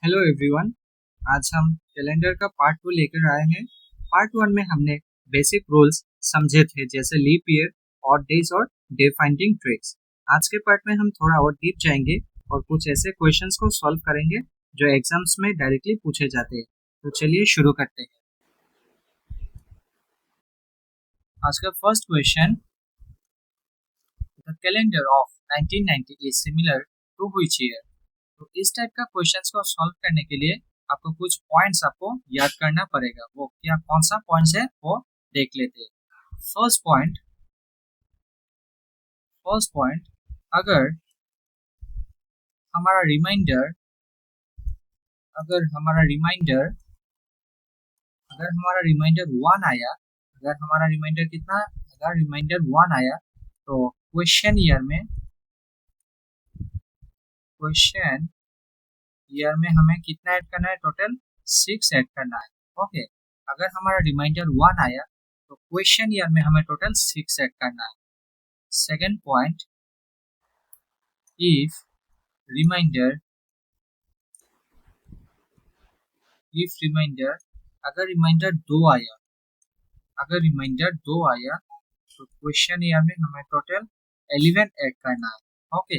Hello everyone. आज हम calendar का पार्ट 2 लेकर आए हैं। पार्ट 1 में हमने बेसिक रूल्स समझे थे, जैसे लीप ईयर और डेज और डे फाइंडिंग ट्रिक्स। आज के पार्ट में हम थोड़ा और डीप जाएंगे और कुछ ऐसे क्वेश्चंस को सॉल्व करेंगे जो एग्जाम्स में डायरेक्टली पूछे जाते हैं। तो चलिए शुरू करते हैं। आज का first question, the calendar of 1990 is similar to which year? तो इस टाइप का क्वेश्चंस को सॉल्व करने के लिए आपको कुछ पॉइंट्स आपको याद करना पड़ेगा। वो क्या कौन सा पॉइंट्स है वो देख लेते हैं। फर्स्ट पॉइंट, अगर हमारा रिमाइंडर अगर हमारा रिमाइंडर अगर हमारा रिमाइंडर वन आया अगर हमारा रिमाइंडर कितना अगर रिमाइंडर वन आया तो क्वेश्चन ईयर में हमें कितना ऐड करना है? टोटल 6 ऐड करना है। ओके, अगर हमारा रिमाइंडर वन आया तो क्वेश्चन ईयर में हमें टोटल 6 ऐड करना है। सेकेंड पॉइंट, इफ रिमाइंडर अगर रिमाइंडर दो आया तो क्वेश्चन ईयर में हमें टोटल 11 ऐड करना है। ओके,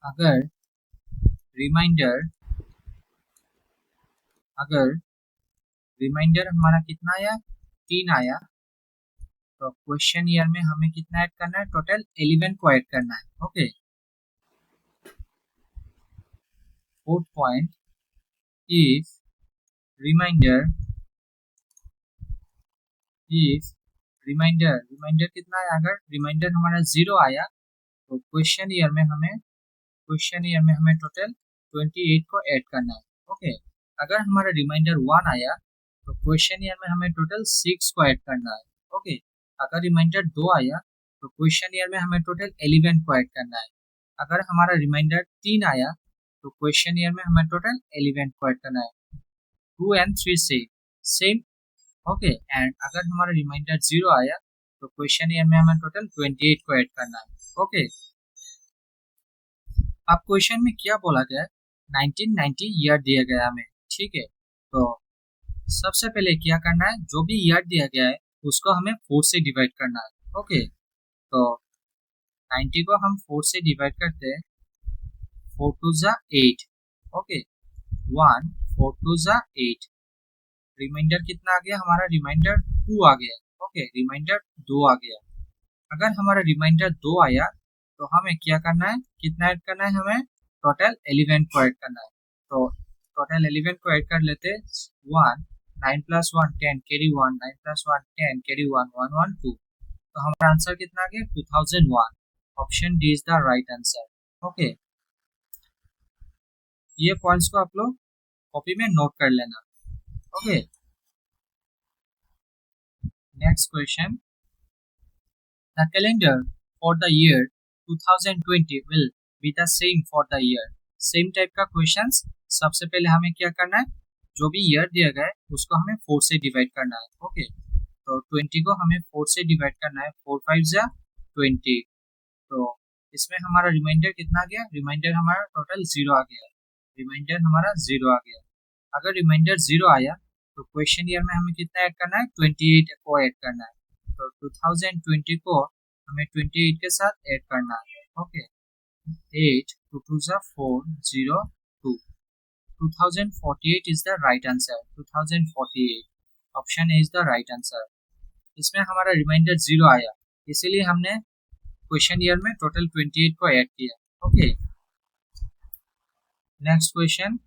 अगर रिमाइंडर हमारा कितना आया? 3 आया तो क्वेश्चन ईयर में हमें कितना ऐड करना है? टोटल 11 को ऐड करना है। Okay, fourth point, if remainder कितना आया? अगर रिमाइंडर हमारा 0 आया तो क्वेश्चन ईयर में हमें टोटल 28 को ऐड करना है। ओके, अगर हमारा रिमाइंडर 1 आया तो क्वेश्चन ईयर में हमें टोटल 6 को ऐड करना है। ओके, अगर रिमाइंडर 2 आया तो क्वेश्चन ईयर में हमें टोटल 11 को ऐड करना है। अगर हमारा रिमाइंडर 3 आया तो क्वेश्चन ईयर में हमें टोटल 11 को ऐड करना है। 2 and 3 से सेम। ओके, एंड अगर हमारा रिमाइंडर 0 आया तो क्वेश्चन ईयर में हमें टोटल 28 को ऐड करना है। ओके, अब क्वेश्चन में क्या बोला गया है? 1990 ईयर दिया गया हमें, ठीक है। तो सबसे पहले क्या करना है? जो भी ईयर दिया गया है उसको हमें 4 से डिवाइड करना है। ओके, तो 90 को हम 4 से डिवाइड करते हैं। 4 2 जा 8। ओके, 1 4 2 जा 8। रिमाइंडर कितना आ गया? हमारा रिमाइंडर 2 आ गया। ओके, रिमाइंडर 2 आ गया। अगर हमारा रिमाइंडर 2 आया तो हमें क्या करना है? कितना ऐड करना है? हमें टोटल 11 को ऐड करना है। तो टोटल 11 को ऐड कर लेते। 1 9 प्लस 1 10 कैरी 1 9 प्लस 1 10 कैरी 1 1 1 2। तो हमारा आंसर कितना आ गया? 2001। Option D is the right answer. Okay, ये पॉइंट्स को आप लोग कॉपी में नोट कर लेना। Okay, next question, the calendar for the year 2020 will be the same for the year। Same type का क्वेश्चंस। सबसे पहले हमें क्या करना है? जो भी ईयर दिया गया है उसको हमें 4 से डिवाइड करना है। ओके, तो 20 को हमें 4 से डिवाइड करना है। 4 5 जा 20। तो इसमें हमारा रिमाइंडर कितना आ गया? रिमाइंडर हमारा टोटल 0 आ गया। आ गया। अगर रिमाइंडर 0 आया तो क्वेश्चन ईयर में हमें कितना ऐड करना है? 28 को ऐड करना है। तो 2020 को हमें 28 के साथ ऐड करना है। ओके, 8 2 2 जा 4 0 2। 2048 is the right answer. 2048 option A is the right answer. इसमें हमारा रिमाइंडर 0 आया, इसीलिए हमने क्वेश्चन ईयर में टोटल 28 को ऐड किया। Okay, next question,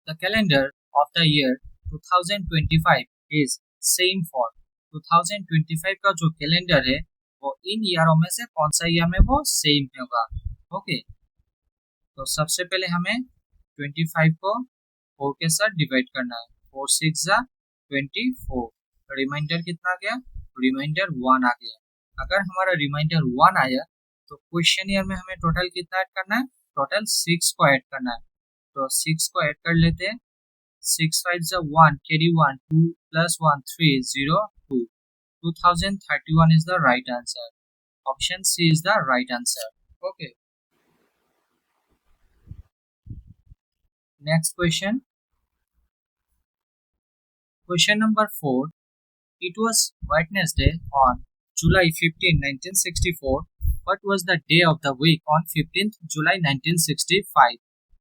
the calendar of the year 2025 is same for. 2025 का जो कैलेंडर है वो इन ईयरों में से कौन सा ईयर में वो सेम होगा? ओके, तो सबसे पहले हमें 25 को 4 के साथ डिवाइड करना है। 4 6 जा 24। रिमाइंडर कितना आ गया? रिमाइंडर 1 आ गया। अगर हमारा रिमाइंडर 1 आया तो क्वेश्चन ईयर में हमें टोटल कितना ऐड करना है? टोटल 6 को ऐड करना है। तो 6 को ऐड कर लेते हैं। 6 5 जा 1 carry 1 2 plus 1 3 0 2। 2031 is the right answer. Option C is the right answer. Okay. Next question, question number 4. It was Wednesday on July 15, 1964. What was the day of the week on 15th July 1965?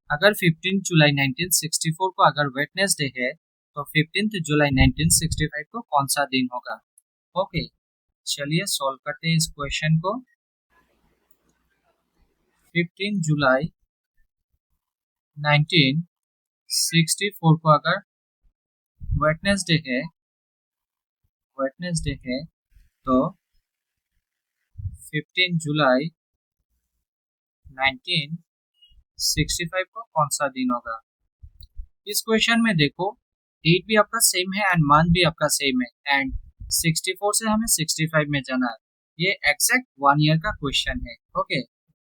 अगर 15 जुलाई 1964 को अगर Wednesday है तो 15 जुलाई 1965 को कौन सा दिन होगा? ओके, चलिए सॉल्व करते हैं इस क्वेश्चन को। 15 जुलाई 1964 को अगर वेडनेसडे है तो 15 जुलाई 1965 को कौन सा दिन होगा? इस क्वेश्चन में देखो, डेट भी आपका सेम है एंड मंथ भी आपका सेम है एंड 64 से हमें 65 में जाना है। ये एग्जैक्ट 1 ईयर का क्वेश्चन है। ओके,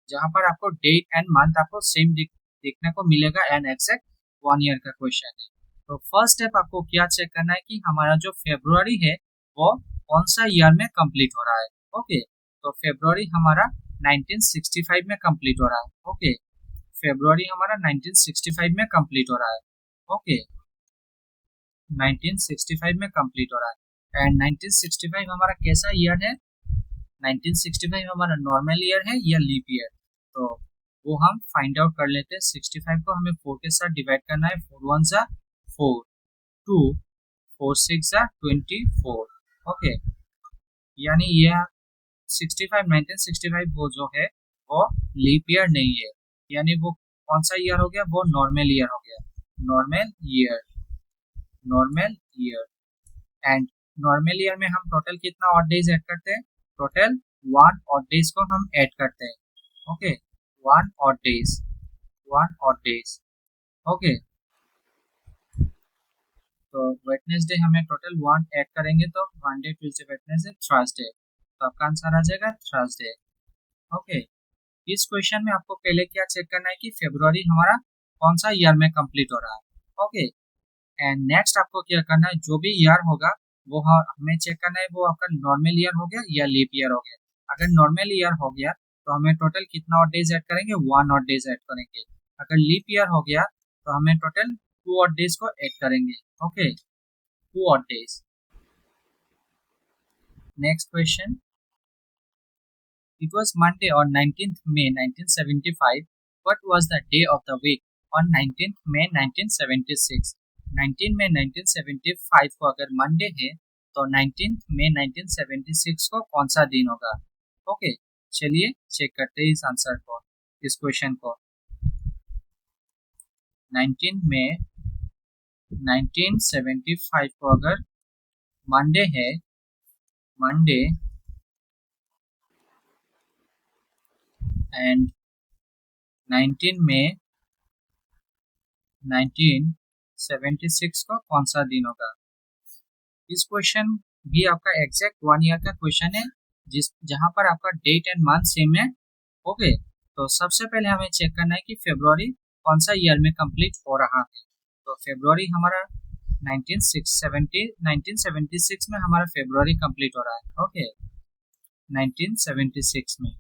जहां पर आपको डेट एंड मंथ आपको सेम देखने को मिलेगा एंड एग्जैक्ट 1 ईयर का क्वेश्चन है। तो फर्स्ट स्टेप आपको क्या चेक करना है कि हमारा जो फेब्रुआरी है वो कौन सा ईयर में कंप्लीट हो रहा है। ओके, तो फेब्रुआरी हमारा 1965 में कंप्लीट हो रहा है। ओके, फेब्रुआरी हमारा 1965 में कंप्लीट हो रहा है। ओके, 1965 में कंप्लीट हो रहा है एंड 1965 हमारा कैसा ईयर है? 1965 हमारा नॉर्मल ईयर है या लीप ईयर? तो वो हम फाइंड आउट कर लेते हैं। 65 को हमें 4 के साथ डिवाइड करना है। 4 1 जा 4, 2 4 6 जा 24। ओके, यानी ये 65 1965 वो जो है वो लीप ईयर नहीं है, यानी वो कौन सा ईयर हो गया? वो नॉर्मल ईयर हो गया। Normal year and normal year में हम टोटल कितना ऑड डेज ऐड करते हैं? टोटल 1 ऑड डेज को हम ऐड करते हैं। Okay, 1 odd days. ओके, तो वेडनेसडे हमें टोटल 1 ऐड करेंगे तो मंडे ट्यूसडे वेडनेसडे थर्सडे, तो आपका आंसर आ जाएगा थर्सडे। ओके, इस क्वेश्चन में आपको पहले क्या चेक करना है कि फेब्रुआरी हमारा कौन सा ईयर में कंप्लीट हो रहा है। ओके, एंड नेक्स्ट आपको क्या करना है, जो भी ईयर होगा वो हमें चेक करना है वो आपका नॉर्मल ईयर हो गया या लीप ईयर हो गया। अगर नॉर्मल ईयर हो गया तो हमें टोटल कितना ऑड डेज ऐड करेंगे? 1 ऑड डेज ऐड करेंगे। अगर लीप ईयर हो गया तो हमें टोटल 2 ऑड डेज को ऐड करेंगे। Okay, 2 odd days. Next question, it was Monday on 19th May 1975. What was the day of the week on 19th May 1976? 19 मई 1975 को अगर मंडे है तो 19 मई 1976 को कौन सा दिन होगा? ओके, चलिए चेक करते हैं इस आंसर को, इस क्वेश्चन को। 19 मई 1975 को अगर मंडे है, मंडे एंड 19 मई 1976 को कौन सा दिन होगा? इस क्वेश्चन भी आपका एग्जैक्ट 1 ईयर का क्वेश्चन है जहां पर आपका डेट एंड मंथ सेम है। ओके, तो सबसे पहले हमें चेक करना है कि फेब्रुआरी कौन सा ईयर में कंप्लीट हो रहा है। तो फेब्रुआरी हमारा 1976 में हमारा फेब्रुआरी कंप्लीट हो रहा है। ओके, 1976 में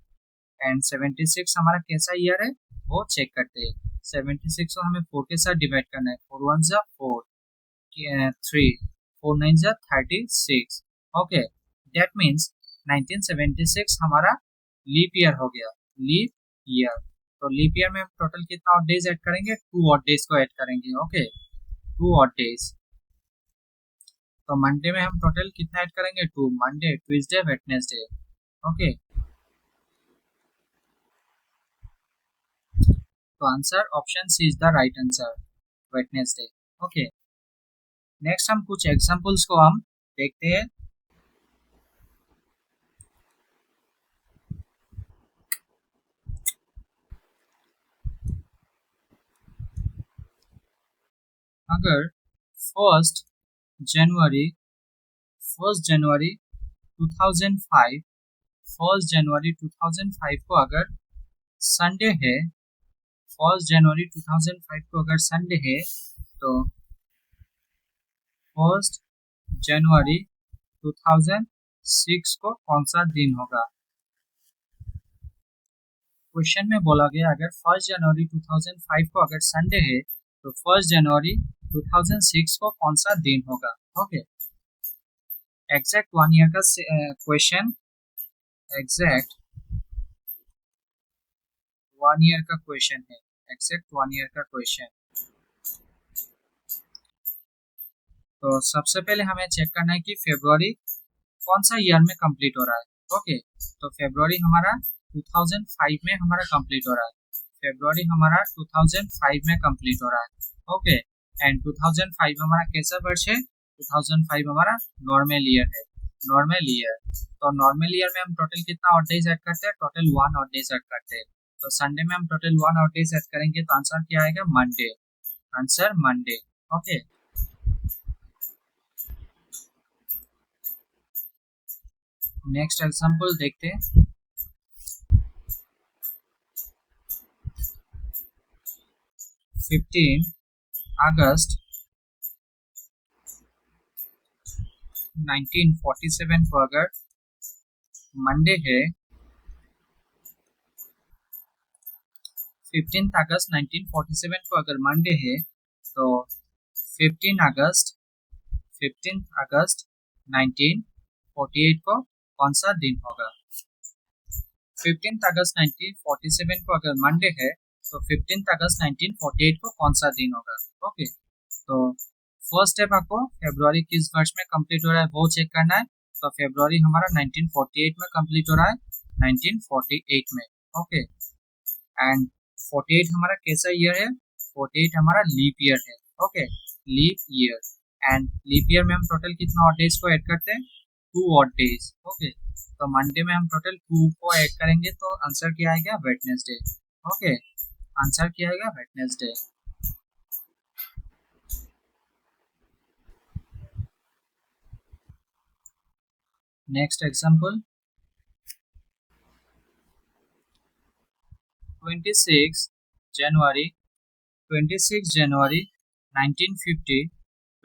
एंड 76 हमारा कैसा ईयर है वो चेक करते हैं। 76 को हमें 4 के साथ डिवाइड करना है। 4 1 जा 4, 3 4 9 जा 36। ओके, दैट मीन्स 1976 हमारा लीप ईयर हो गया, लीप ईयर। तो लीप ईयर में हम टोटल कितना ऑड डेज ऐड करेंगे? 2 ऑड डेज को ऐड करेंगे। Okay, 2 odd days. तो मंडे में हम टोटल कितना ऐड करेंगे? 2, मंडे ट्यूसडे वेडनेसडे। ओके, तो answer option C is the right answer, Wednesday. Okay, next हम कुछ एग्जांपल्स को हम देखते हैं। अगर 1 जनवरी 2005 1 जनवरी 2005 को अगर संडे है, 1 जनवरी 2005 को अगर संडे है तो 1 जनवरी 2006 को कौन सा दिन होगा? क्वेश्चन में बोला गया अगर 1 जनवरी 2005 को अगर संडे है तो 1 जनवरी 2006 को कौन सा दिन होगा? ओके, एग्जैक्ट 1 ईयर का क्वेश्चन, एग्जैक्ट 1 ईयर का क्वेश्चन है, एग्जैक्ट 1 ईयर का क्वेश्चन। तो सबसे पहले हमें चेक करना है कि फरवरी कौन सा ईयर में कंप्लीट हो रहा है। ओके, तो फरवरी हमारा 2005 में हमारा कंप्लीट हो रहा है, फरवरी हमारा 2005 में कंप्लीट हो रहा है। ओके, एंड 2005 हमारा कैसा वर्ष है? 2005 हमारा नॉर्मल ईयर है, नॉर्मल ईयर। तो नॉर्मल ईयर में हम टोटल कितना ऑड डेज ऐड करते हैं? टोटल 1 ऑड डेज ऐड करते हैं। तो संडे में हम टोटल 1 ऑड डेज ऐड करेंगे, तो आंसर क्या आएगा? Monday, answer Monday. Okay, next example देखते हैं। 15 अगस्त 1947 को अगर मंडे है, 15 अगस्त 1947 को अगर मंडे है, तो 15 अगस्त 1948 को कौन सा दिन होगा? 15 अगस्त 1947 को अगर मंडे है, तो 15 अगस्त 1948 को कौन सा दिन होगा? ओके, तो फर्स्ट स्टेप आपको फरवरी किस वर्ष में कंप्लीट हो रहा है वो चेक करना है। तो फरवरी हमारा 1948 में कंप्लीट हो रहा है, 1948 में। ओके, एंड 48 हमारा कैसा ईयर है? 48 हमारा लीप ईयर है। Okay, leap year, and leap year में हम टोटल कितना ऑड डेज को ऐड करते हैं? 2 ऑड डेज। ओके, तो मंडे में हम टोटल 2 को ऐड करेंगे, तो आंसर क्या आएगा? वेडनेसडे। ओके, आंसर क्या आएगा? वेडनेसडे। नेक्स्ट एग्जांपल, 26 जनवरी 1950,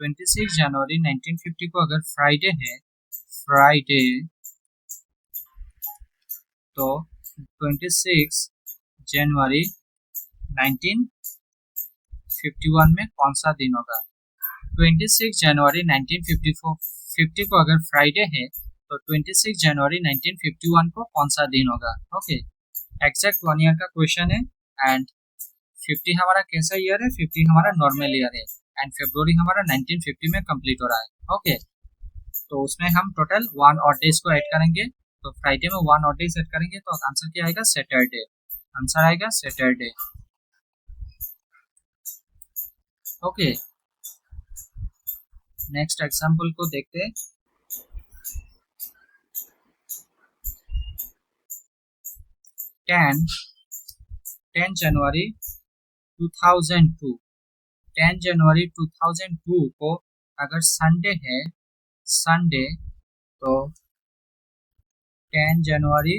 26 जनवरी 1950 को अगर फ्राइडे है, फ्राइडे, तो 26 जनवरी 1951 में कौन सा दिन होगा? 26 जनवरी 1950 को अगर फ्राइडे है, तो 26 जनवरी 1951 को कौन सा दिन होगा? ओके, एग्जैक्ट 1 ईयर का क्वेश्चन है, एंड 50 हमारा कैसा ईयर है? 50 हमारा नॉर्मल ईयर है, एंड फरवरी हमारा 1950 में कंप्लीट हो रहा है। ओके, तो उसमें हम टोटल 1 ऑड डेज को ऐड करेंगे, तो फ्राइडे में 1 ऑड डेज ऐड करेंगे, तो आंसर क्या आएगा? सैटरडे, आंसर आएगा सैटरडे। ओके, नेक्स्ट एग्जांपल को देखते हैं। 10 जनवरी 2002, 10 जनवरी 2002 को अगर संडे है, संडे, तो 10 जनवरी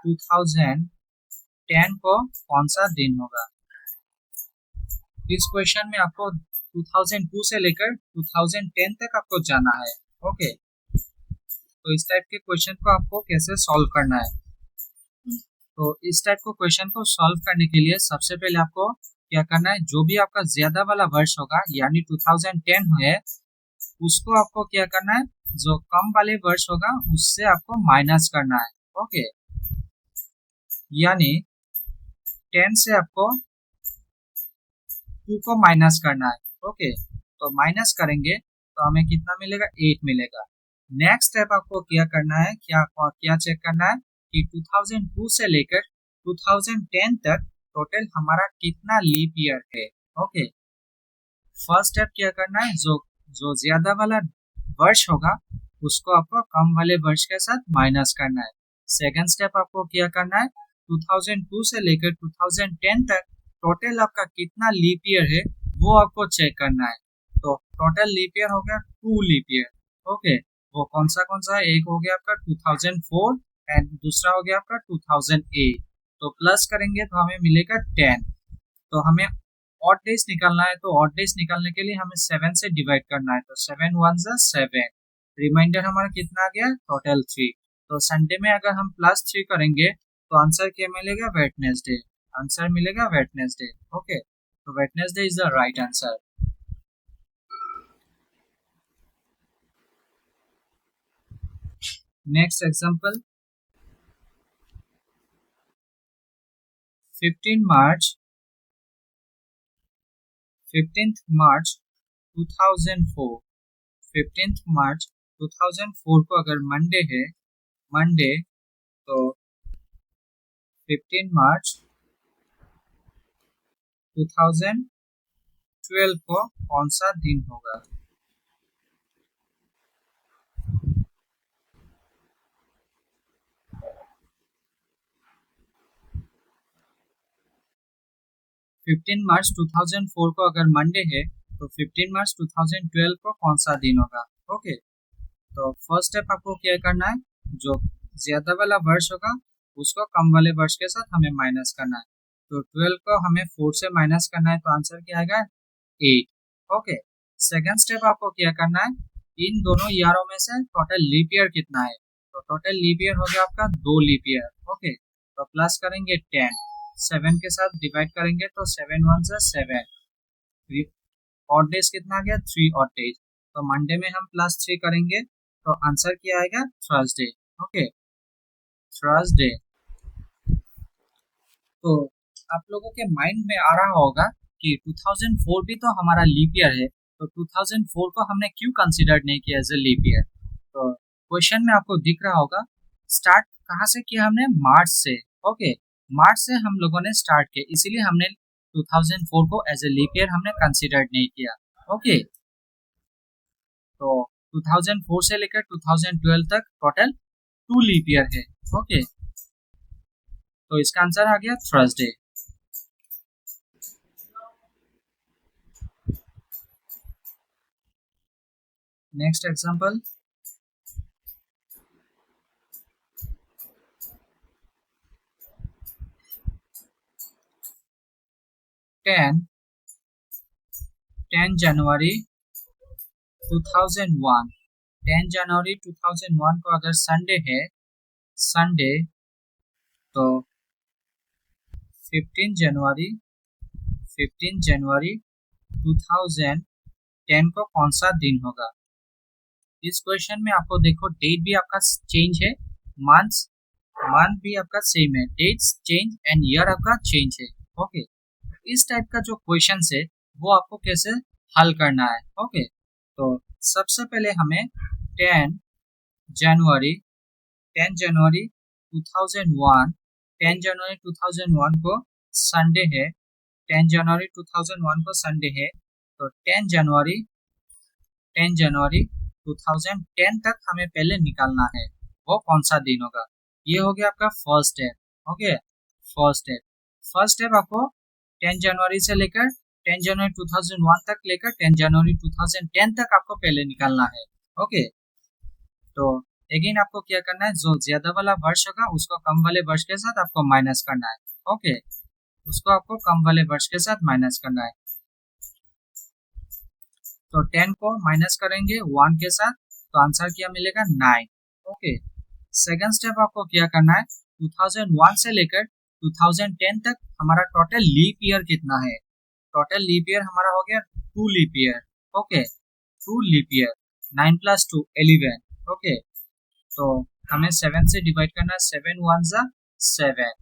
2010 को कौन सा दिन होगा? इस क्वेश्चन में आपको 2002 से लेकर 2010 तक आपको जाना है। ओके, तो इस टाइप के क्वेश्चन को आपको कैसे सॉल्व करना है? तो इस टाइप को क्वेश्चन को सॉल्व करने के लिए सबसे पहले आपको क्या करना है? जो भी आपका ज्यादा वाला वर्ष होगा, यानी 2010 है, उसको आपको क्या करना है? जो कम वाले वर्ष होगा उससे आपको माइनस करना है। ओके, यानी 10 से आपको 2 को माइनस करना है। ओके, तो माइनस करेंगे तो हमें कितना मिलेगा? 8 मिलेगा। नेक्स्ट स्टेप आपको क्या करना है? क्या चेक करना है कि 2002 से लेकर 2010 तक टोटल हमारा कितना लीप ईयर है। ओके, फर्स्ट स्टेप क्या करना है? जो ज्यादा वाला वर्ष होगा उसको आपको कम वाले वर्ष के साथ माइनस करना है। सेकंड स्टेप आपको क्या करना है? 2002 से लेकर 2010 तक टोटल आपका कितना लीप ईयर है वो आपको चेक करना है। तो टोटल लीप ईयर हो गया 2 लीप ईयर। ओके, वो कौन सा? एक हो गया आपका 2004 एंड दूसरा हो गया आपका 2008। तो प्लस करेंगे तो हमें मिलेगा 10। तो हमें ऑड डेज निकालना है, तो ऑड डेज निकालने के लिए हमें 7 से डिवाइड करना है। तो 7 1 जा 7, रिमाइंडर हमारा कितना आ गया? टोटल 3। तो संडे में अगर हम +3 करेंगे तो आंसर क्या मिलेगा? वेडनेसडे, आंसर मिलेगा वेडनेसडे। ओके, तो Wednesday is the right answer. Next example, 15 March 15th March 2004 15th मार्च 2004 को अगर मंडे है, मंडे, तो 15 मार्च 2012 को कौन सा दिन होगा? फिफ्टीन मार्च 2004 को अगर मंडे है तो 15 मार्च 2012 को कौन सा दिन होगा? ओके, तो फर्स्ट स्टेप आपको क्या करना है, जो ज्यादा वाला वर्ष होगा उसको कम वाले वर्ष के साथ हमें माइनस करना है। तो 12 को हमें 4 से माइनस करना है, तो आंसर क्या आएगा? 8। ओके, सेकंड स्टेप आपको क्या करना है, इन दोनों ईयरों में से टोटल लीप ईयर कितना है? तो टोटल लीप ईयर हो गया आपका 2 लीप ईयर। ओके, तो प्लस करेंगे 10, 7 के साथ डिवाइड करेंगे तो 7 1 से 7, ऑड डेज कितना आ गया? 3 ऑड डेज। तो मंडे में हम +3 करेंगे तो आंसर क्या आएगा? थर्सडे। Okay, Thursday. तो आप लोगों के माइंड में आ रहा होगा कि 2004 भी तो हमारा लीप ईयर है, तो 2004 को हमने क्यों कंसीडर नहीं किया एज ए लीप ईयर? तो क्वेश्चन में आपको दिख रहा होगा, स्टार्ट कहाँ से किया हमने? मार्च से। ओके, मार्च से हम लोगों ने स्टार्ट किया, इसीलिए हमने 2004 को एज ए लीप ईयर हमने कंसीडर नहीं किया। ओके, तो 2004 से लेकर 2012 तक टोटल 2 लीप ईयर है। ओके, तो इसका आंसर आ गया थर्सडे। नेक्स्ट एग्जांपल, 10 जनवरी 2001 10 जनवरी 2001 को अगर संडे है, संडे, तो 15 जनवरी 2010 को कौन सा दिन होगा? इस क्वेश्चन में आपको देखो डेट भी आपका चेंज है, मंथ भी आपका सेम है, डेट्स चेंज एंड ईयर आपका चेंज है। ओके, इस टाइप का जो क्वेश्चन है वो आपको कैसे हल करना है? ओके, तो सबसे पहले हमें 10 जनवरी 2001 10 जनवरी 2001 को संडे है, 10 जनवरी 2001 को संडे है, तो 10 जनवरी 2010 तक हमें पहले निकालना है, वो कौन सा दिन होगा? ये हो गया आपका first step. Okay, first step आपको 10 जनवरी से लेकर 10 जनवरी 2001 तक लेकर 10 जनवरी 2010 तक आपको पहले निकालना है। ओके, तो अगेन आपको क्या करना है, जो ज्यादा वाला वर्ष होगा उसको कम वाले वर्ष के साथ आपको माइनस करना है। ओके, उसको आपको कम वाले वर्ष के साथ माइनस करना है। तो 10 को माइनस करेंगे 1 के साथ, तो आंसर क्या मिलेगा? 9। ओके, सेकंड स्टेप आपको क्या करना है, 2001 से लेकर 2010 तक हमारा टोटल लीप ईयर कितना है? टोटल लीप ईयर हमारा हो गया 2 leap year. Okay, 2 leap year, 9 + 2 11। Okay, तो हमें 7 से डिवाइड करना है, 7 1 जा 7,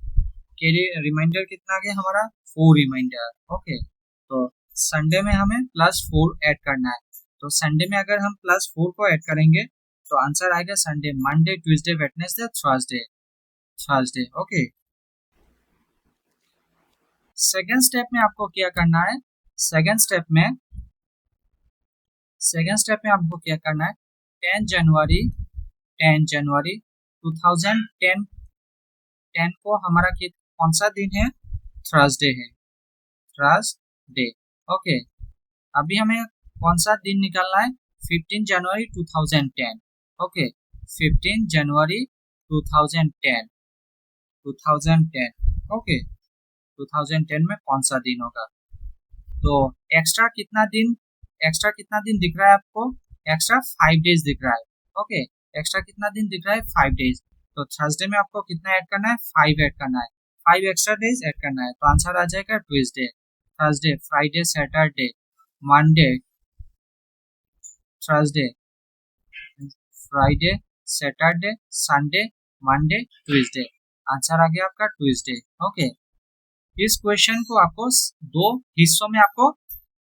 के रिमाइंडर कितना आ गया हमारा? 4 रिमाइंडर। ओके, तो संडे में हमें +4 ऐड करना है, तो संडे में अगर हम +4 को ऐड करेंगे तो आंसर आएगा Sunday, Monday, Tuesday, Wednesday, Thursday. Okay, second step में आपको क्या करना है, सेकेंड स्टेप में आपको क्या करना है, 10 जनवरी 2010 को हमारा कौन सा दिन है? थर्सडे है, थर्सडे। ओके, अभी हमें कौन सा दिन निकालना है? 15 जनवरी 2010। ओके, 15 जनवरी 2010। ओके, 2010 में कौन सा दिन होगा? तो एक्स्ट्रा कितना दिन दिख रहा है आपको? एक्स्ट्रा 5 डेज दिख रहा है। ओके, एक्स्ट्रा कितना दिन दिख रहा है? 5 डेज। तो थर्सडे में आपको कितना ऐड करना है? 5 ऐड करना है, 5 एक्स्ट्रा डेज ऐड करना है, तो आंसर आ जाएगा Tuesday. Thursday, Friday, Saturday, Monday, Thursday, Friday, Saturday, Sunday, Monday, Tuesday. Answer आ गया आपका ट्यूसडे। ओके, इस क्वेश्चन को आपको दो हिस्सों में आपको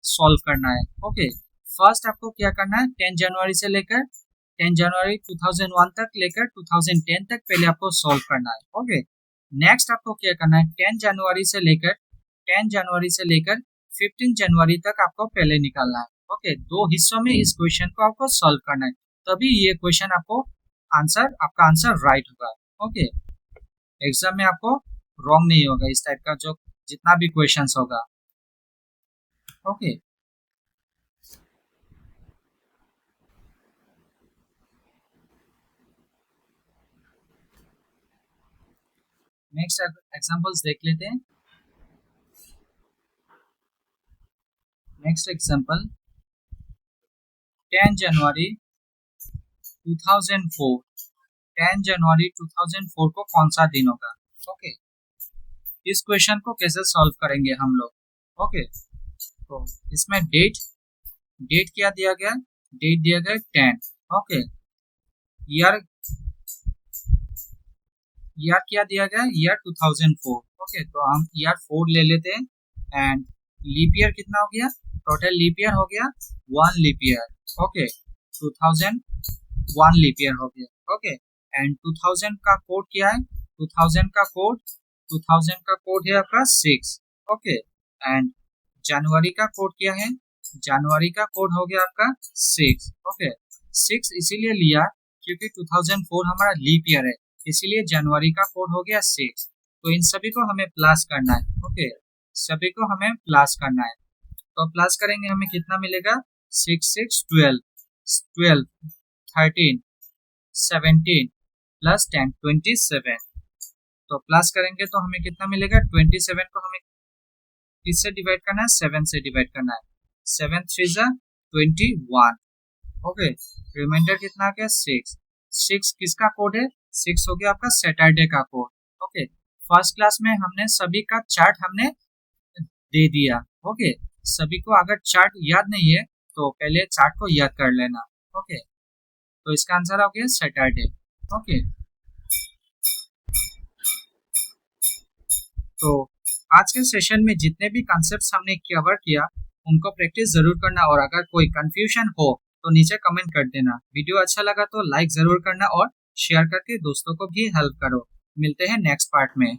सॉल्व करना है। ओके, फर्स्ट आपको क्या करना है, 10 जनवरी से लेकर 10 जनवरी 2001 तक लेकर 2010 तक पहले आपको सॉल्व करना है। ओके, नेक्स्ट आपको क्या करना है, 10 जनवरी से लेकर 15 जनवरी तक आपको पहले निकालना है। ओके, दो हिस्सों में इस क्वेश्चन को आपको सॉल्व करना है, तभी ये क्वेश्चन आपको आपका आंसर राइट होगा। ओके, एग्जाम में आपको रॉन्ग नहीं होगा इस टाइप का जो जितना भी क्वेश्चंस होगा। ओके, नेक्स्ट एग्जांपल्स देख लेते हैं। नेक्स्ट एग्जांपल 10 जनवरी 2004। 10 जनवरी 2004 को कौन सा दिन होगा? ओके, इस क्वेश्चन को कैसे सॉल्व करेंगे हम लोग? ओके, तो इसमें डेट क्या दिया गया? डेट दिया गया 10। ओके, ईयर क्या दिया गया? ईयर 2004। ओके, तो हम ईयर 4 ले लेते हैं एंड लीप ईयर कितना हो गया? टोटल लीप ईयर हो गया 1 leap year. Okay, 2001 leap year हो गया। ओके, एंड 2000 का कोड क्या है? 2000 का कोड है आपका 6। ओके, एंड जनवरी का कोड क्या है? जनवरी का कोड हो गया आपका 6। ओके, 6 इसीलिए लिया क्योंकि 2004 हमारा लीप ईयर है, इसीलिए जनवरी का कोड हो गया 6। तो इन सभी को हमें प्लस करना है। ओके, सभी को हमें प्लस करना है, तो प्लस करेंगे हमें कितना मिलेगा? 6 6 12 12 13 17 प्लस 10 27। तो प्लस करेंगे तो हमें कितना मिलेगा? 27 को हमें किससे डिवाइड करना है? 7 से डिवाइड करना है। 7 3 21। ओके, रिमाइंडर कितना आ गया? 6। 6 किसका कोड है? 6 हो गया आपका सैटरडे का कोड। ओके, फर्स्ट क्लास में हमने सभी का चार्ट हमने दे दिया। ओके, सभी को अगर चार्ट याद नहीं है तो पहले चार्ट को याद कर लेना। ओके, तो इसका आंसर हो गया सैटरडे। ओके, तो आज के सेशन में जितने भी कॉन्सेप्ट्स हमने कवर किया उनको प्रैक्टिस जरूर करना, और अगर कोई कंफ्यूजन हो तो नीचे कमेंट कर देना। वीडियो अच्छा लगा तो लाइक जरूर करना और शेयर करके दोस्तों को भी हेल्प करो। मिलते हैं नेक्स्ट पार्ट में।